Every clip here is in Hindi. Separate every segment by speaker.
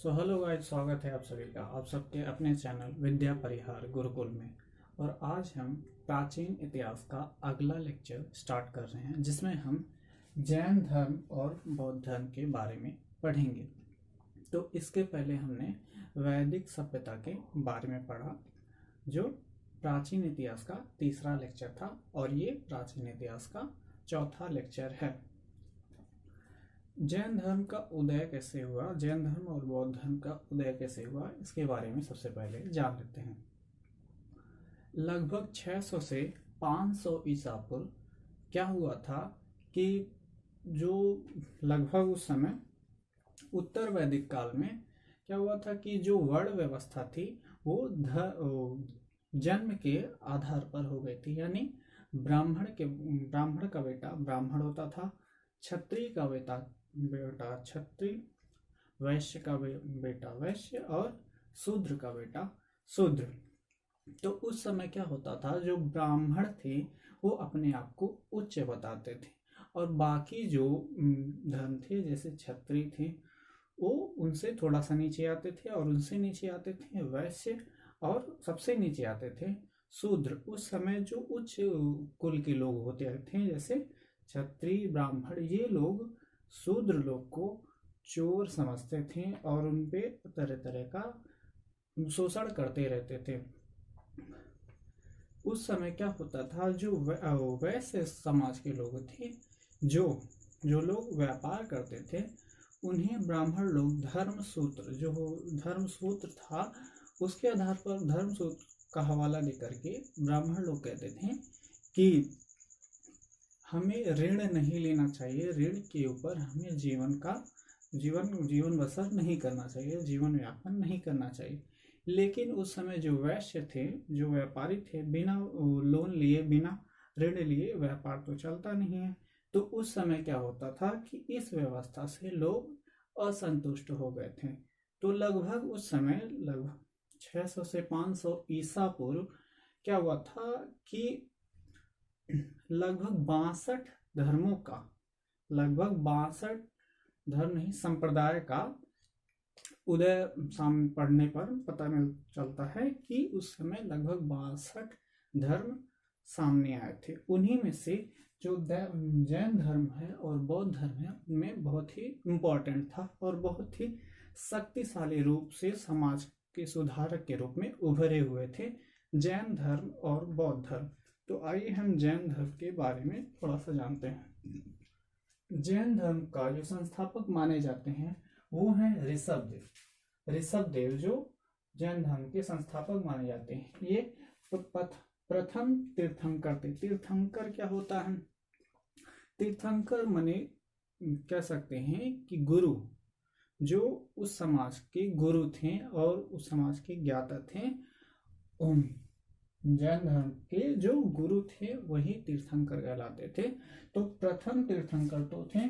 Speaker 1: हेलो गाइस, स्वागत है आप सभी का आप सबके अपने चैनल विद्या परिहार गुरुकुल में। और आज हम प्राचीन इतिहास का अगला लेक्चर स्टार्ट कर रहे हैं, जिसमें हम जैन धर्म और बौद्ध धर्म के बारे में पढ़ेंगे। तो इसके पहले हमने वैदिक सभ्यता के बारे में पढ़ा, जो प्राचीन इतिहास का तीसरा लेक्चर था, और ये प्राचीन इतिहास का चौथा लेक्चर है। जैन धर्म का उदय कैसे हुआ, जैन धर्म और बौद्ध धर्म का उदय कैसे हुआ, इसके बारे में सबसे पहले जान लेते हैं। लगभग 600 से 500 ईसा पूर्व क्या हुआ था कि जो लगभग उस समय उत्तर वैदिक काल में क्या हुआ था कि जो वर्ण व्यवस्था थी वो जन्म के आधार पर हो गई थी। यानी ब्राह्मण का बेटा ब्राह्मण होता था, क्षत्रिय का बेटा क्षत्रिय, वैश्य का बेटा वैश्य और शूद्र का बेटा शूद्र। तो उस समय क्या होता था, जो ब्राह्मण थे वो अपने आप को उच्च बताते थे, और बाकी जो धर्म थे जैसे क्षत्रिय थे वो उनसे थोड़ा सा नीचे आते थे, और उनसे नीचे आते थे वैश्य, और सबसे नीचे आते थे शूद्र। उस समय जो उच्च कुल के लोग होते थे जैसे क्षत्रिय ब्राह्मण, ये लोग शूद्र लोग को चोर समझते थे और उन पे तरह तरह का शोषण करते रहते थे। उस समय क्या होता था, जो वैश्य समाज के लोग थे, जो लोग व्यापार करते थे, उन्हें ब्राह्मण लोग धर्म सूत्र था उसके आधार पर धर्म सूत्र का हवाला लेकर के ब्राह्मण लोग कहते थे कि हमें ऋण नहीं लेना चाहिए, ऋण के ऊपर हमें जीवन बसर नहीं करना चाहिए, जीवन यापन नहीं करना चाहिए। लेकिन उस समय जो वैश्य थे, जो व्यापारी थे, बिना लोन लिए बिना ऋण लिए व्यापार तो चलता नहीं है। तो उस समय क्या होता था कि इस व्यवस्था से लोग असंतुष्ट हो गए थे। तो लगभग उस समय लगभग 600 से 500 ईसा पूर्व क्या हुआ था कि लगभग 62 धर्मों का, लगभग 62 धर्म नहीं संप्रदाय का उदय सामने पढ़ने पर पता चलता है कि उस समय लगभग 62 धर्म सामने आए थे। उन्हीं में से जो जैन धर्म है और बौद्ध धर्म है उनमें बहुत ही इम्पोर्टेंट था और बहुत ही शक्तिशाली रूप से समाज के सुधारक के रूप में उभरे हुए थे जैन धर्म और बौद्ध धर्म। तो आइए हम जैन धर्म के बारे में थोड़ा सा जानते हैं। जैन धर्म का जो संस्थापक माने जाते हैं वो हैं ऋषभदेव, जो जैन धर्म के संस्थापक माने जाते हैं। ये प्रथम तीर्थंकर थे। तीर्थंकर क्या होता है? तीर्थंकर माने कह सकते हैं कि गुरु, जो उस समाज के गुरु थे और उस समाज के ज्ञाता थे। जैन धर्म के जो गुरु थे वही तीर्थंकर कहलाते थे। तो प्रथम तीर्थंकर तो थे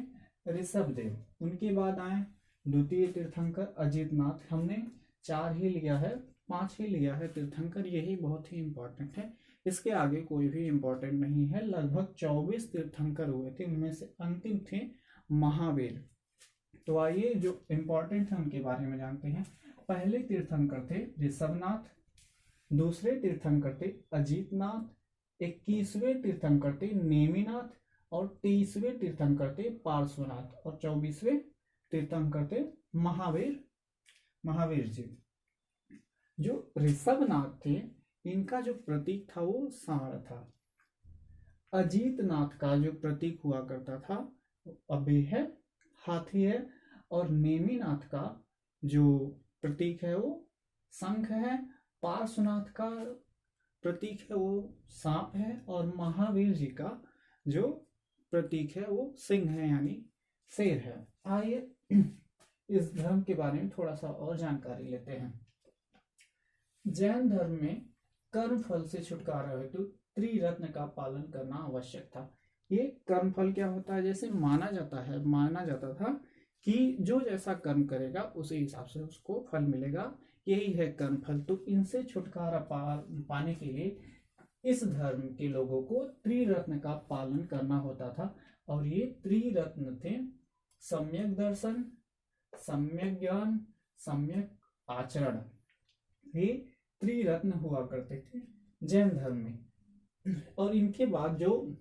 Speaker 1: ऋषभदेव। उनके बाद आए द्वितीय तीर्थंकर अजितनाथ। हमने 4 ही लिया है, 5 ही लिया है तीर्थंकर, यही बहुत ही इम्पोर्टेंट है, इसके आगे कोई भी इम्पोर्टेंट नहीं है। लगभग 24 तीर्थंकर हुए थे, उनमें से अंतिम थे महावीर। तो आइए जो इम्पोर्टेंट है उनके बारे में जानते हैं। पहले तीर्थंकर थे ऋषभनाथ, दूसरे तीर्थंकर थे अजितनाथ, 21वें तीर्थंकर थे नेमिनाथ, और 30वें तीर्थंकर थे पार्श्वनाथ, और 24वें तीर्थंकर थे महावीर जी। जो ऋषभनाथ थे इनका जो प्रतीक था वो सांड था। अजितनाथ का जो प्रतीक हुआ करता था अभी है, हाथी है, और नेमिनाथ का जो प्रतीक है वो शंख है, पार्श्वनाथ का प्रतीक है वो सांप है, और महावीर जी का जो प्रतीक है वो सिंह है यानी शेर है। आइए इस धर्म के बारे में थोड़ा सा और जानकारी लेते हैं। जैन धर्म में कर्म फल से छुटकारा हेतु त्रिरत्न का पालन करना आवश्यक था। ये कर्म फल क्या होता है? जैसे माना जाता था कि जो जैसा कर्म करेगा उसी हिसाब से उसको फल मिलेगा, यही है कर्म फल। तो इनसे छुटकारा पाने के लिए इस धर्म के लोगों को त्रिरत्न का पालन करना होता था, और ये त्रिरत्न थे सम्यक दर्शन, सम्यक ज्ञान, सम्यक आचरण, ये त्रिरत्न हुआ करते थे जैन धर्म में। और इनके बाद जो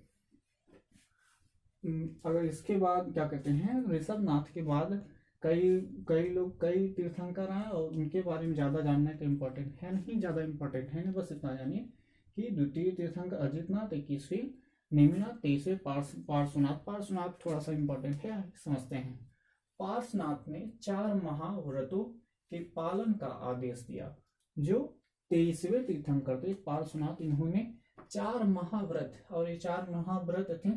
Speaker 1: अगर इसके बाद क्या कहते हैं, ऋषभनाथ के बाद कई कई लोग कई तीर्थंकर आए, और उनके बारे में ज़्यादा जानने का इम्पोर्टेंट है नहीं, ज़्यादा इम्पोर्टेंट है नहीं, बस इतना जानिए कि द्वितीय तीर्थंकर अजितनाथ, 21वीं नेमिनाथ, 23वें पार्श्वनाथ। पार्श्वनाथ थोड़ा सा इम्पोर्टेंट है, समझते हैं। पार्श्वनाथ ने 4 महाव्रतों के पालन का आदेश दिया। जो 23वें तीर्थंकर थे पार्श्वनाथ, इन्होंने 4 महाव्रत, और ये 4 महाव्रत थे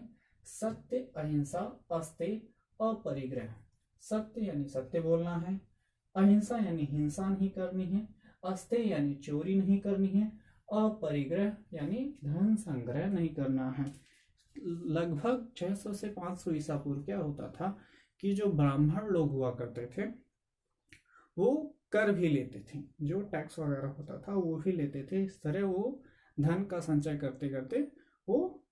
Speaker 1: सत्य, अहिंसा, अस्तेय, अपरिग्रह। सत्य यानी सत्य बोलना है, अहिंसा यानी हिंसा नहीं करनी है, अस्तेय यानी चोरी नहीं करनी है, अपरिग्रह यानी धन संग्रह नहीं करना है। लगभग 600 से 500 ईसा पूर्व क्या होता था कि जो ब्राह्मण लोग हुआ करते थे वो कर भी लेते थे, जो टैक्स वगैरह होता था वो भी लेते थे। इस तरह वो धन का संचय करते करते वो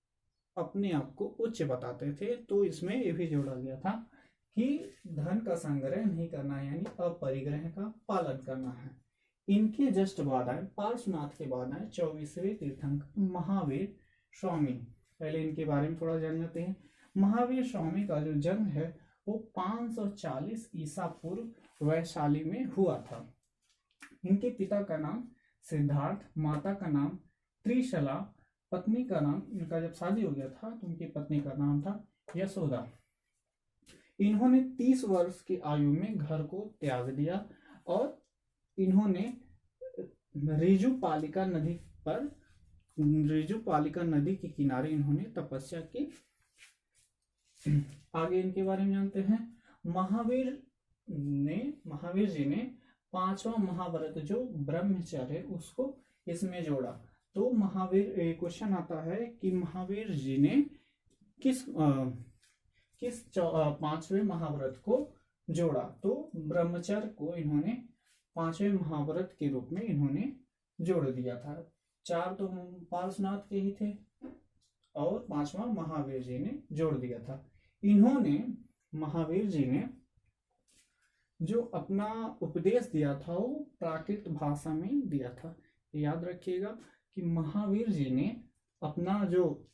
Speaker 1: अपने आप को उच्च बताते थे। तो इसमें ये भी जोड़ा गया था कि धन का संग्रह नहीं करना है, यानी अपरिग्रह का पालन करना है। इनके जस्ट बाद आए, पार्श्वनाथ के बाद आए 24वें तीर्थंकर महावीर स्वामी। पहले इनके बारे में थोड़ा जान लेते हैं। महावीर स्वामी का जो जन्म है वो 540 ईसा पूर्व वैशाली में हुआ था। इनके पिता का नाम सिद्धार्थ, माता का नाम त्रिशला, पत्नी का नाम, इनका जब शादी हो गया था तो उनकी पत्नी का नाम था यशोदा। इन्होंने 30 वर्ष की आयु में घर को त्याग दिया और इन्होंने ऋजुपालिका नदी पर, ऋजुपालिका नदी के किनारे इन्होंने तपस्या की। आगे इनके बारे में जानते हैं। महावीर जी ने 5वां महाव्रत जो ब्रह्मचर्य है उसको इसमें जोड़ा। तो महावीर, क्वेश्चन आता है कि महावीर जी ने किस 5वें महाव्रत को जोड़ा। तो ब्रह्मचर्य को इन्होंने 5वें महाव्रत के रूप में इन्होंने जोड़ दिया था। 4 तो पार्श्वनाथ के ही थे और 5वां महावीर जी ने जोड़ दिया था। इन्होंने, महावीर जी ने जो अपना उपदेश दिया था वो प्राकृत भाषा में दिया था। याद रखिएगा कि महावीर जी ने अपना जो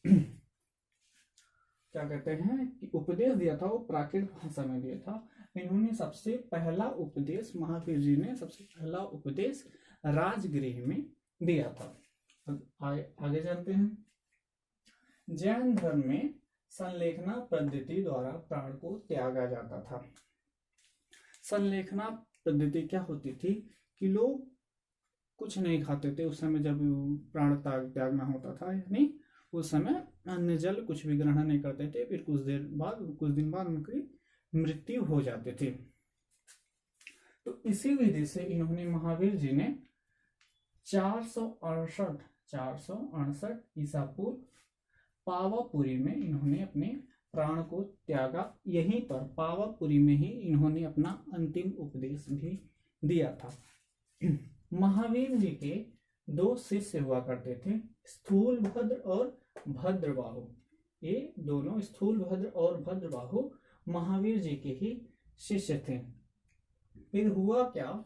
Speaker 1: क्या कहते हैं कि उपदेश दिया था वो प्राकृत भाषा में दिया था। इन्होंने सबसे पहला उपदेश, महावीर जी ने सबसे पहला उपदेश राजगृह में दिया था। आगे जानते हैं। जैन धर्म में संलेखना पद्धति द्वारा प्राण को त्यागा जाता था। संलेखना पद्धति क्या होती थी कि लोग कुछ नहीं खाते थे उस समय जब प्राण त्यागना होता था, यानी उस समय अन्न जल कुछ भी ग्रहण नहीं करते थे। फिर कुछ दिन बाद उनकी मृत्यु हो जाती थी। तो इसी विधि से इन्होंने, महावीर जी ने 468 ईसा पूर्व पावापुरी में इन्होंने अपने प्राण को त्यागा। यहीं पर पावापुरी में ही इन्होंने अपना अंतिम उपदेश भी दिया था। महावीर जी के 2 शिष्य हुआ करते थे, स्थूलभद्र और भद्रबाहु। ये दोनों, स्थूलभद्र और भद्रबाहु, महावीर जी के ही शिष्य थे। फिर हुआ क्या,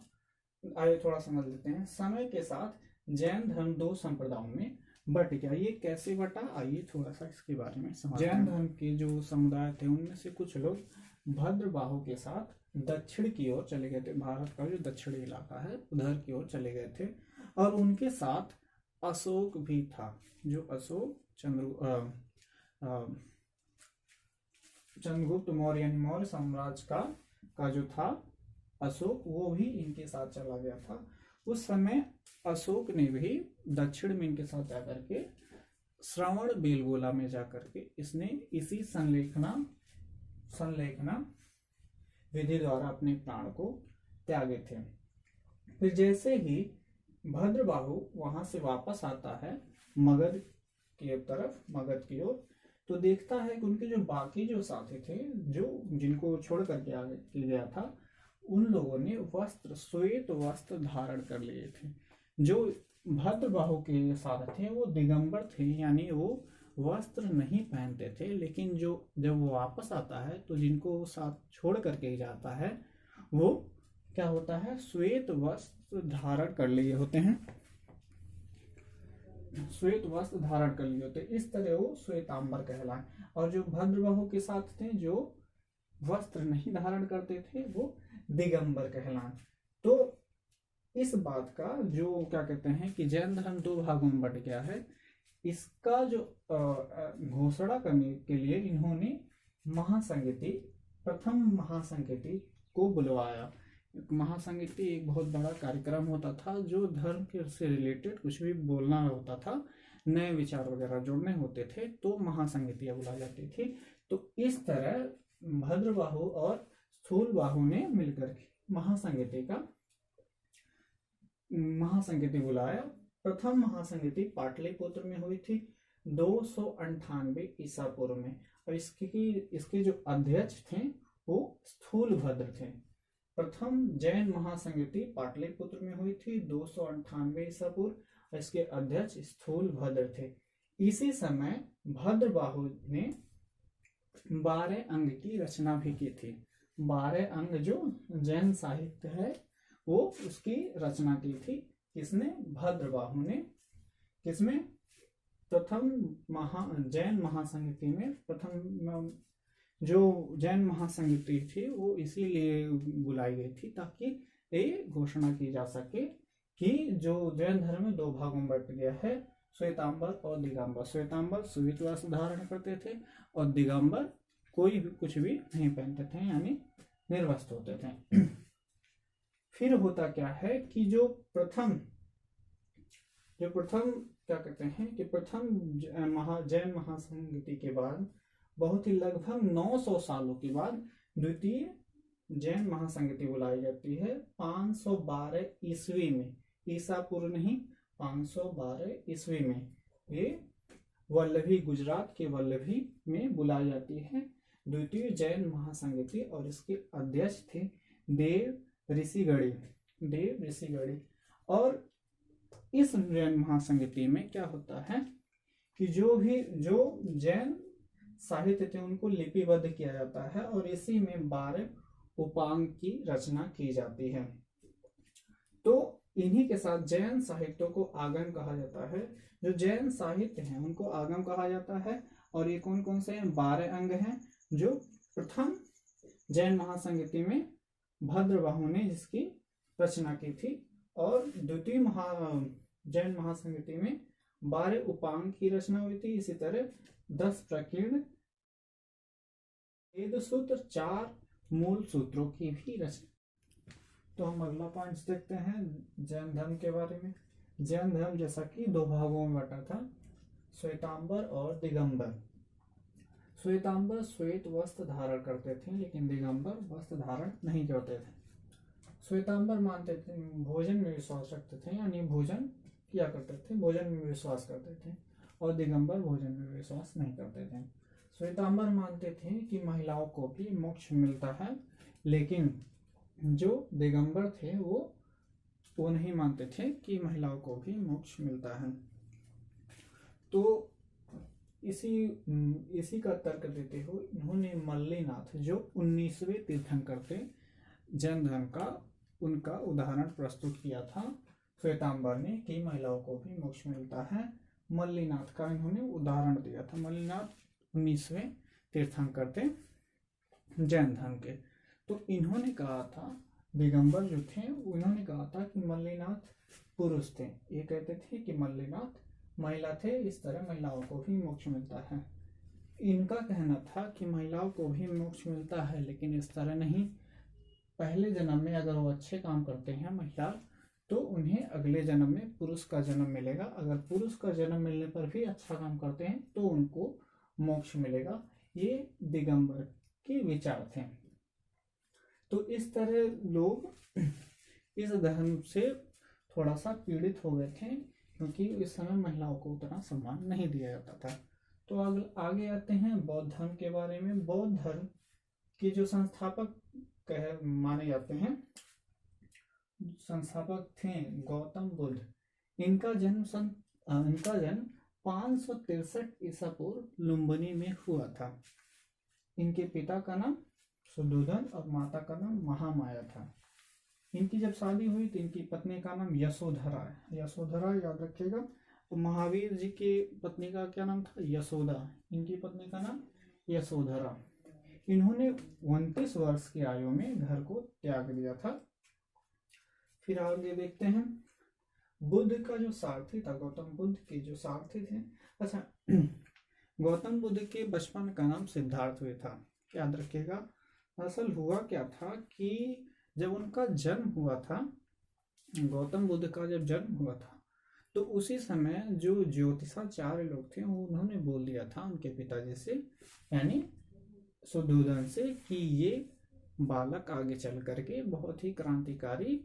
Speaker 1: आइए थोड़ा समझ लेते हैं। समय के साथ जैन धर्म 2 संप्रदायों में बट गया। ये कैसे बटा, आइए थोड़ा सा इसके बारे में समझते हैं। जैन धर्म के जो समुदाय थे उनमें से कुछ लोग भद्रबाहु के साथ दक्षिण की ओर चले गए थे। भारत का जो दक्षिणी इलाका है उधर की ओर चले गए थे। और उनके साथ अशोक भी था। जो अशोक चंद्रगुप्त मौर्य यानी मौर्य साम्राज्य का जो था अशोक, वो भी इनके साथ चला गया था। उस समय अशोक ने भी दक्षिण में इनके साथ जाकर के श्रवण बेलगोला में जाकर के इसने इसी संलेखना विधि द्वारा अपने प्राण को त्यागे थे। फिर जैसे ही भद्रबाहु वहां से वापस आता है मगध की ओर, तो देखता है कि उनके जो बाकी जो साथी थे, जो जिनको छोड़ करके आगे गया था, उन लोगों ने श्वेत वस्त्र धारण कर लिए थे। जो भद्रबाहु के साथ थे वो दिगंबर थे, यानी वो वस्त्र नहीं पहनते थे। लेकिन जब वो वापस आता है तो जिनको साथ छोड़ करके जाता है वो क्या होता है, श्वेत वस्त्र धारण कर लिए होते हैं, श्वेत वस्त्र धारण कर लिए होते हैं, इस तरह वो श्वेतांबर कहलाए। और जो भद्रबाहु के साथ थे, जो वस्त्र नहीं धारण करते थे, वो दिगंबर कहलाए। तो इस बात का जो क्या कहते हैं कि जैन धर्म दो भागों में बट गया है, इसका जो घोषणा करने के लिए इन्होंने महासंगीति, प्रथम महासंगीति को बुलवाया। महासंगीति एक बहुत बड़ा कार्यक्रम होता था, जो धर्म के से रिलेटेड कुछ भी बोलना होता था, नए विचार वगैरह जोड़ने होते थे, तो महासंगीतियां बुलाई जाती थी। तो इस तरह भद्रबाहु और स्थूलबाहु ने मिलकर महासंगीति बुलाया। प्रथम महासंगीति पाटलिपुत्र में हुई थी 298 ईसा पूर्व में, और इसके जो अध्यक्ष थे वो स्थूलभद्र थे। प्रथम जैन महासंगीति पाटलिपुत्र में हुई थी 298 ईसा पूर्व, और इसके अध्यक्ष स्थूलभद्र थे। इसी समय भद्रबाहु ने 12 अंग की रचना भी की थी। 12 अंग जो जैन साहित्य है वो उसकी रचना की थी। किसने? भद्रबाहु ने। किसमें? प्रथम जैन महासंगीति में। प्रथम जो जैन महासंगीति थी वो इसीलिए बुलाई गई थी ताकि ये घोषणा की जा सके कि जो जैन धर्म में दो भागों में बट गया है, श्वेतांबर और दिगंबर। श्वेतांबर श्वेत वस्त्र धारण करते थे और दिगंबर कोई भी कुछ भी नहीं पहनते थे, यानी निर्वस्त्र होते थे। फिर होता क्या है कि जो प्रथम क्या कहते हैं कि प्रथम जैन महासंगीति के बाद बहुत ही लगभग 900 सालों के बाद द्वितीय जैन महासंगीति बुलाई जाती है 512 ईस्वी में। ईसा पूर्व नहीं, 512 ईस्वी में ये वल्लभी, गुजरात के वल्लभी में बुलाई जाती है द्वितीय जैन महासंगीति। और इसके अध्यक्ष थे देव ऋषिगढ़ी। और इस जैन महासंगीति में क्या होता है कि जो जैन साहित्य थे उनको लिपिबद्ध किया जाता है, और इसी में 12 उपांग की रचना की जाती है। तो इन्हीं के साथ जैन साहित्य को आगम कहा जाता है। जो जैन साहित्य हैं उनको आगम कहा जाता है। और ये कौन कौन से हैं? 12 अंग हैं जो प्रथम जैन महासंगीति में भद्रबाहु ने जिसकी रचना की थी, और द्वितीय जैन महासंगीति में 12 उपांग की रचना हुई थी। इसी तरह 10 प्रकीर्ण, वेद सूत्र, 4 मूल सूत्रों की भी रचना। तो हम अगला पॉइंट देखते हैं जैन धर्म के बारे में। जैन धर्म जैसा कि दो भागों में बटा था, श्वेतांबर और दिगंबर। श्वेतांबर श्वेत वस्त्र धारण करते थे, लेकिन दिगंबर वस्त्र धारण नहीं करते थे। श्वेतांबर मानते थे, भोजन में विश्वास रखते थे, यानी भोजन किया करते थे, भोजन में विश्वास करते थे, और दिगंबर भोजन में विश्वास नहीं करते थे। श्वेतांबर मानते थे कि महिलाओं को भी मोक्ष मिलता है, लेकिन जो दिगंबर थे वो नहीं मानते थे कि महिलाओं को भी मोक्ष मिलता है। तो इसी का तर्क देते हुए इन्होंने मल्लीनाथ, जो 19वें तीर्थंकर थे जैन धर्म का, उनका उदाहरण प्रस्तुत किया था श्वेतांबर ने कि महिलाओं को भी मोक्ष मिलता है। मल्लीनाथ का इन्होंने उदाहरण दिया था। मल्लीनाथ 19वें तीर्थंकर थे जैन धर्म के। तो इन्होंने कहा था, दिगंबर जो थे उन्होंने कहा था कि मल्लीनाथ पुरुष थे। ये कहते थे कि मल्लीनाथ महिला थे, इस तरह महिलाओं को भी मोक्ष मिलता है। इनका कहना था कि महिलाओं को भी मोक्ष मिलता है, लेकिन इस तरह नहीं। पहले जन्म में अगर वो अच्छे काम करते हैं महिला, तो उन्हें अगले जन्म में पुरुष का जन्म मिलेगा। अगर पुरुष का जन्म मिलने पर भी अच्छा काम करते हैं तो उनको मोक्ष मिलेगा। ये दिगंबर के विचार थे। तो इस तरह लोग इस धर्म से थोड़ा सा पीड़ित हो गए थे, क्योंकि इस समय महिलाओं को उतना सम्मान नहीं दिया जाता था। तो आगे आते हैं बौद्ध धर्म के बारे में। बौद्ध धर्म के जो संस्थापक माने जाते हैं, संस्थापक थे गौतम बुद्ध। इनका जन्म 563 ईसा पूर्व लुम्बिनी में हुआ था। इनके पिता का नाम शुद्धोधन और माता का नाम महामाया था। इनकी जब शादी हुई तो इनकी पत्नी का नाम यशोधरा है, यशोधरा याद रखिएगा। तो महावीर जी की पत्नी का क्या नाम था? यशोदा। इनकी पत्नी का नाम यशोधरा। इन्होंने 29 वर्ष की आयु में घर को त्याग दिया था। फिर आगे देखते हैं, बुद्ध का जो सारथी था, गौतम बुद्ध के जो सारथी थे, अच्छा गौतम बुद्ध के बचपन का नाम सिद्धार्थ हुआ था, याद रखिएगा। असल हुआ क्या था कि जब उनका जन्म हुआ था, गौतम बुद्ध का जब जन्म हुआ था, तो उसी समय जो ज्योतिषाचार्य लोग थे उन्होंने बोल दिया था उनके पिताजी से, यानी शुद्धोधन से, कि ये बालक आगे चल करके बहुत ही क्रांतिकारी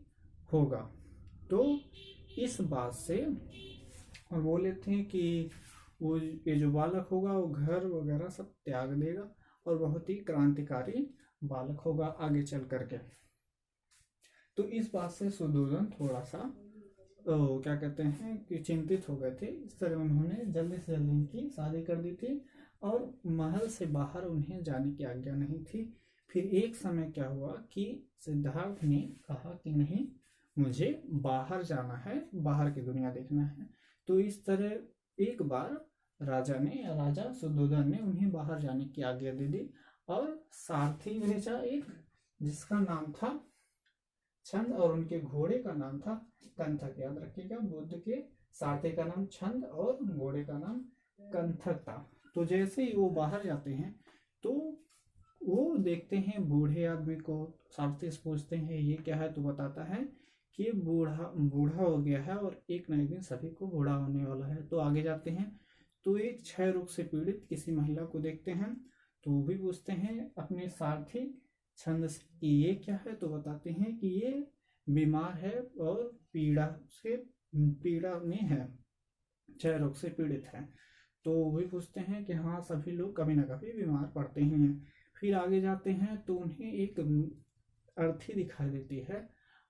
Speaker 1: होगा। तो इस बात से बोले थे कि वो ये जो बालक होगा वो घर वगैरह सब त्याग देगा और बहुत ही क्रांतिकारी बालक होगा आगे चल करके। तो इस बात से शुद्धोधन थोड़ा सा क्या कहते हैं कि चिंतित हो गए थे। इस तरह उन्होंने जल्दी से जल्दी इनकी शादी कर दी थी और महल से बाहर उन्हें जाने की आज्ञा नहीं थी। फिर एक समय क्या हुआ कि सिद्धार्थ ने कहा कि नहीं, मुझे बाहर जाना है, बाहर की दुनिया देखना है। तो इस तरह एक बार राजा शुद्धोधन ने उन्हें बाहर जाने की आज्ञा दे दी और सारथी भेजा एक, जिसका नाम था छंद और उनके घोड़े का नाम था कंथक। याद रखिएगा, बुद्ध के सारथी का नाम छंद और घोड़े का नाम कंथक था। तो जैसे ही वो बाहर जाते हैं तो वो देखते हैं बूढ़े आदमी को, सारथी से पूछते हैं ये क्या है, तो बताता है कि बूढ़ा हो गया है और एक न एक दिन सभी को बूढ़ा होने वाला है। तो आगे जाते हैं तो एक क्षय रोग से पीड़ित किसी महिला को देखते हैं, तो वो भी पूछते हैं अपने सारथी छंद की ये क्या है, तो बताते हैं कि ये बीमार है और पीड़ा में है, क्षय रोग से पीड़ित है। तो वो भी पूछते हैं कि हाँ, सभी लोग कभी ना कभी बीमार पड़ते ही हैं। फिर आगे जाते हैं तो उन्हें एक अर्थी दिखाई देती है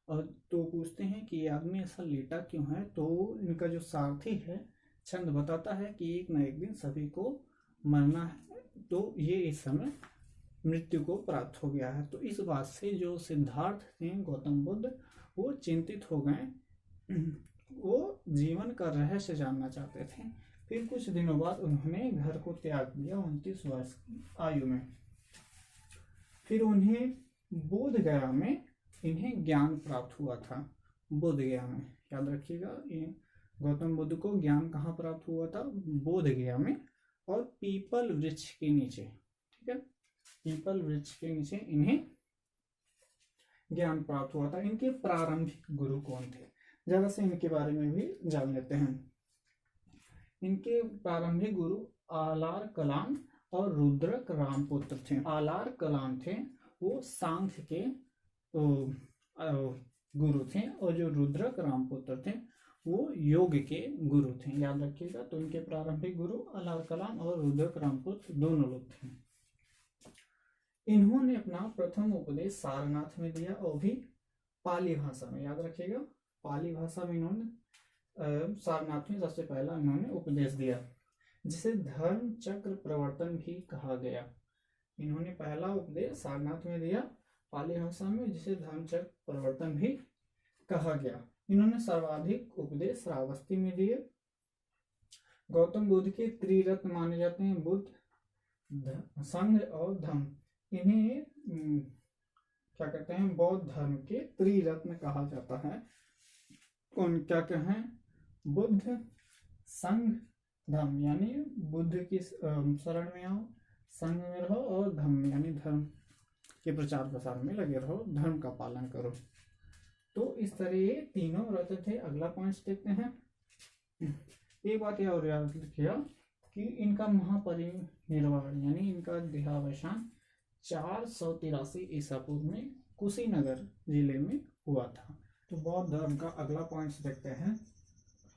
Speaker 1: और तो पूछते हैं कि ये आदमी ऐसा लेटा क्यों है। तो इनका जो सारथी है छंद बताता है कि एक ना एक दिन सभी को मरना है, तो ये इस समय मृत्यु को प्राप्त हो गया है। तो इस बात से जो सिद्धार्थ थे गौतम बुद्ध, वो चिंतित हो गए, वो जीवन का रहस्य जानना चाहते थे। फिर कुछ दिनों बाद उन्होंने घर को त्याग दिया 29 वर्ष की आयु में। फिर उन्हें बोध गया में इन्हें ज्ञान प्राप्त हुआ था। बोध गया में, याद रखिएगा, गौतम बुद्ध को ज्ञान कहाँ प्राप्त हुआ था? बोध गया में, और पीपल वृक्ष के नीचे। ठीक है, पीपल वृक्ष के नीचे इन्हें ज्ञान प्राप्त हुआ था। इनके प्रारंभिक गुरु कौन थे, जरा से इनके बारे में भी जान लेते हैं। इनके प्रारंभिक गुरु आलार कलाम और रुद्रक रामपुत्र थे। आलार कलाम थे वो सांख्य के गुरु थे और जो रुद्रक रामपुत्र थे वो योग के गुरु थे, याद रखिएगा। तो इनके प्रारंभिक गुरु आलार कलाम और रुद्रक रामपुत्र दोनों लोग थे। इन्होंने अपना प्रथम उपदेश सारनाथ में दिया और भी पाली भाषा में, याद रखिएगा, पाली भाषा में इन्होंने सारनाथ में सबसे पहला इन्होंने उपदेश दिया, जिसे धर्म चक्र प्रवर्तन भी कहा गया। इन्होंने पहला उपदेश सारनाथ में दिया पाली भाषा में, जिसे धर्म चक्र प्रवर्तन भी कहा गया। इन्होंने सर्वाधिक उपदेश श्रावस्ती में दिए। गौतम बुद्ध के त्रिरत्न माने जाते हैं, बुद्ध, संघ और धम्म। इन्हें क्या कहते हैं? बौद्ध धर्म के त्रिरत्न कहा जाता है। कौन क्या कहें? बुद्ध, संघ, धम्म, यानी बुद्ध की शरण में आओ, संघ में रहो, और धम्म यानी धर्म के प्रचार प्रसार में लगे रहो, धर्म का पालन करो। तो इस तरह ये तीनों व्रत थे। अगला पॉइंट देखते हैं। एक बात यह और याद रखिएगा कि इनका महापरिनिर्वाण यानी इनका देहावसान 483 ईसा पूर्व में कुशीनगर जिले में हुआ था। तो बौद्ध धर्म का अगला पॉइंट देखते हैं।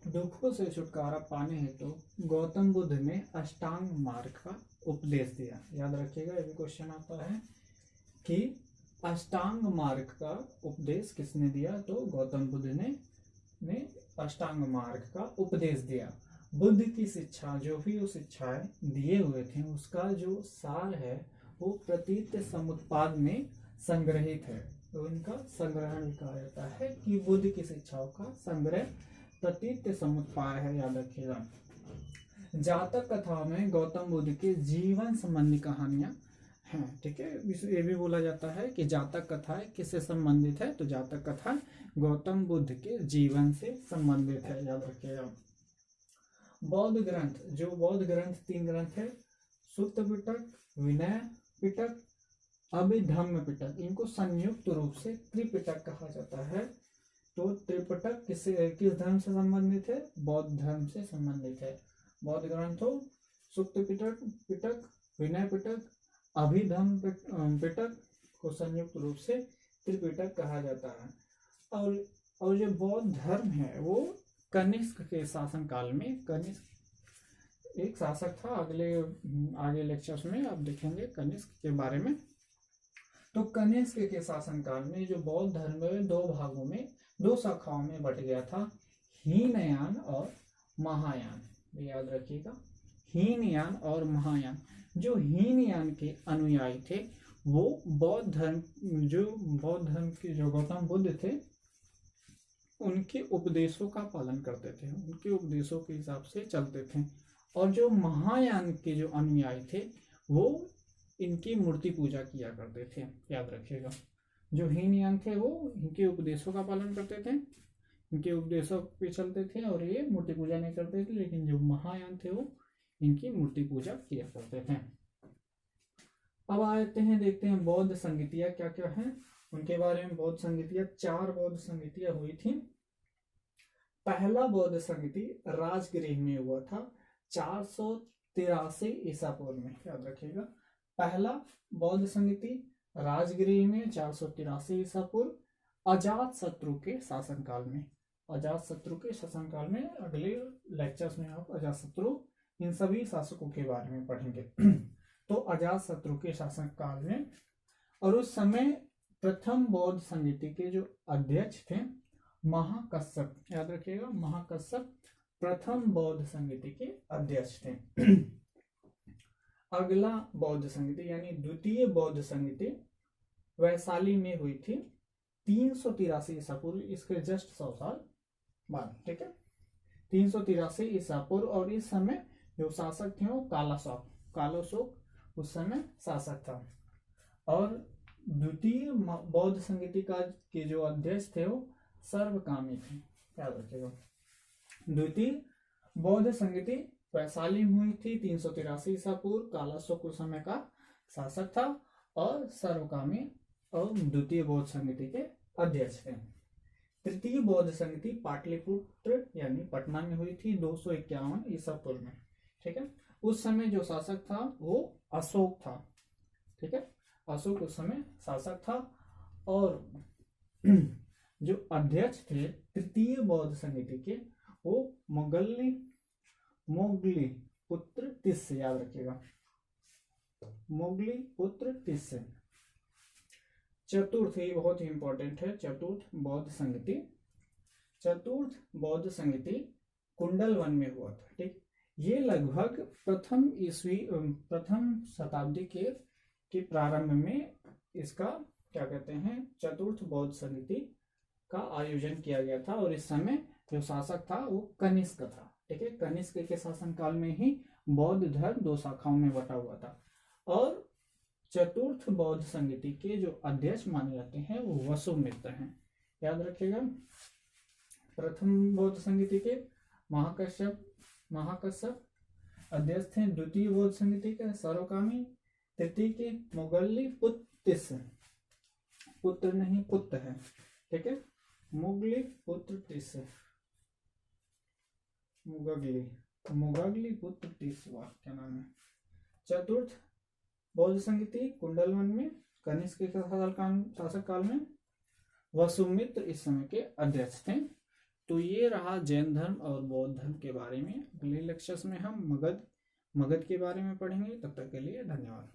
Speaker 1: दुखों से छुटकारा पाने हेतु तो गौतम बुद्ध ने अष्टांग मार्ग का उपदेश दिया। याद रखिएगा, ये भी क्वेश्चन आता है कि अष्टांग मार्ग का उपदेश किसने दिया? तो गौतम बुद्ध ने अष्टांग मार्ग का उपदेश दिया। बुद्ध की शिक्षा, जो भी वो शिक्षाएं दिए हुए थे, उसका जो सार है वो प्रतीत समुत्पाद में संग्रहित है। तो इनका संग्रहण कहा जाता है कि बुद्ध की शिक्षाओं का संग्रह प्रतीत समुच्चय है, याद रखिएगा। जातक कथाओं में गौतम बुद्ध के जीवन संबंधी कहानियां हैं, ठीक है। ये भी बोला जाता है कि जातक कथाएं किससे संबंधित है, तो जातक कथा गौतम बुद्ध के जीवन से संबंधित है, याद रखिएगा। बौद्ध ग्रंथ, जो बौद्ध ग्रंथ 3 ग्रंथ है, सुत्त पिटक, विनय पिटक, अभिधम्म पिटक, इनको संयुक्त रूप से त्रिपिटक कहा जाता है। तो त्रिपिटक किस धर्म से संबंधित है, बौद्ध धर्म से संबंधित है। बौद्ध ग्रंथों सुत्त पिटक, विनय पिटक, अभिधम्म पिटक को संयुक्त रूप से त्रिपिटक कहा जाता है। और जो बौद्ध धर्म है वो कनिष्क के शासन काल में, कनिष्क एक शासक था, आगे लेक्चर्स में आप देखेंगे कनिष्क के बारे में। तो कनिष्क के शासन काल में जो बौद्ध धर्म है 2 भागों में, 2 शाखाओं में बट गया था, हीनयान और महायान, याद रखिएगा, हीनयान और महायान। जो हीनयान के अनुयायी थे वो बौद्ध धर्म के जो गौतम बुद्ध थे उनके उपदेशों का पालन करते थे, उनके उपदेशों के हिसाब से चलते थे। और जो महायान के जो अनुयायी थे वो इनकी मूर्ति पूजा किया करते थे, याद रखिएगा। जो हीनयान थे वो इनके उपदेशों का पालन करते थे, इनके उपदेशों पे चलते थे और ये मूर्ति पूजा नहीं करते थे। लेकिन जो महायान थे वो इनकी मूर्ति पूजा किया करते थे। अब आते हैं, देखते हैं बौद्ध संगीतियाँ क्या क्या हैं उनके बारे में। बौद्ध संगीतियाँ 4 बौद्ध संगीतियाँ हुई थी। पहला बौद्ध संगीति राजगृह में हुआ था 483 ईसा पूर्व में, याद रखिएगा। पहला बौद्ध संगीति राजगृह में 483 ईसा पूर्व, अजात शत्रु के शासनकाल में। अजात शत्रु के शासनकाल में अगले लेक्चर्स में आप अजात शत्रु इन सभी शासकों के बारे में पढ़ेंगे। तो अजात शत्रु के शासनकाल में, और उस समय प्रथम बौद्ध संगीति के जो अध्यक्ष थे महाकश्यप, याद रखिएगा, महाकश्यप प्रथम बौद्ध संगीति के अध्यक्ष थे। अगला बौद्ध संगीति यानी द्वितीय बौद्ध संगीति वैशाली में हुई थी 383 ईसा पूर्व, इसके जस्ट 100 साल बाद, ठीक है। 383 ईसा पूर्व। और इस समय जो शासक थे वो कालाशोक उस समय शासक था। और द्वितीय बौद्ध संगीति के जो अध्यक्ष थे वो सर्वकामी थे, याद रखिएगा। द्वितीय बौद्ध संगीति वैशाली में हुई थी 383 ईसा पूर्व, कालाशोक उस समय का शासक था और सर्वकामी और द्वितीय बौद्ध संगीति के अध्यक्ष थे। तृतीय बौद्ध संगीति पाटलिपुत्र यानी पटना में हुई थी 251 ईसा पूर्व में, ठीक है। उस समय जो शासक था वो अशोक था, ठीक है। अशोक उस समय शासक था। और जो अध्यक्ष थे तृतीय बौद्ध संगीति के वो मोगली पुत्र तिस्य, याद रखिएगा, मोगली पुत्र तिस्य। चतुर्थ, ये बहुत ही इंपॉर्टेंट है, चतुर्थ बौद्ध संगीति। चतुर्थ बौद्ध संगीति कुंडल वन में हुआ था, ठीक। ये लगभग प्रथम शताब्दी के प्रारंभ में इसका क्या कहते हैं चतुर्थ बौद्ध संगीति का आयोजन किया गया था। और इस समय जो शासक था वो कनिष्क था, ठीक है। कनिष्क के शासन काल में ही बौद्ध धर्म 2 शाखाओं में बटा हुआ था। और चतुर्थ बौद्ध संगीति के जो अध्यक्ष माने जाते हैं वो वसुमित्र हैं, याद रखिएगा। प्रथम बौद्ध संगीति के महाकश्यप अध्यक्ष थे। द्वितीय बौद्ध संगीति के सर्वकामी, तृतीय के मोगली पुत्र नहीं पुत्र है, ठीक है, मोगली पुत्र तिस्य, मुगगली पुत्र तिस्य क्या नाम है। चतुर्थ बौद्ध संगीति कुंडलवन में कनिष्क के शासक काल में वसुमित्र इस समय के अध्यक्ष थे। तो ये रहा जैन धर्म और बौद्ध धर्म के बारे में। अगले लेक्चर्स में हम मगध के बारे में पढ़ेंगे। तब तक के लिए धन्यवाद।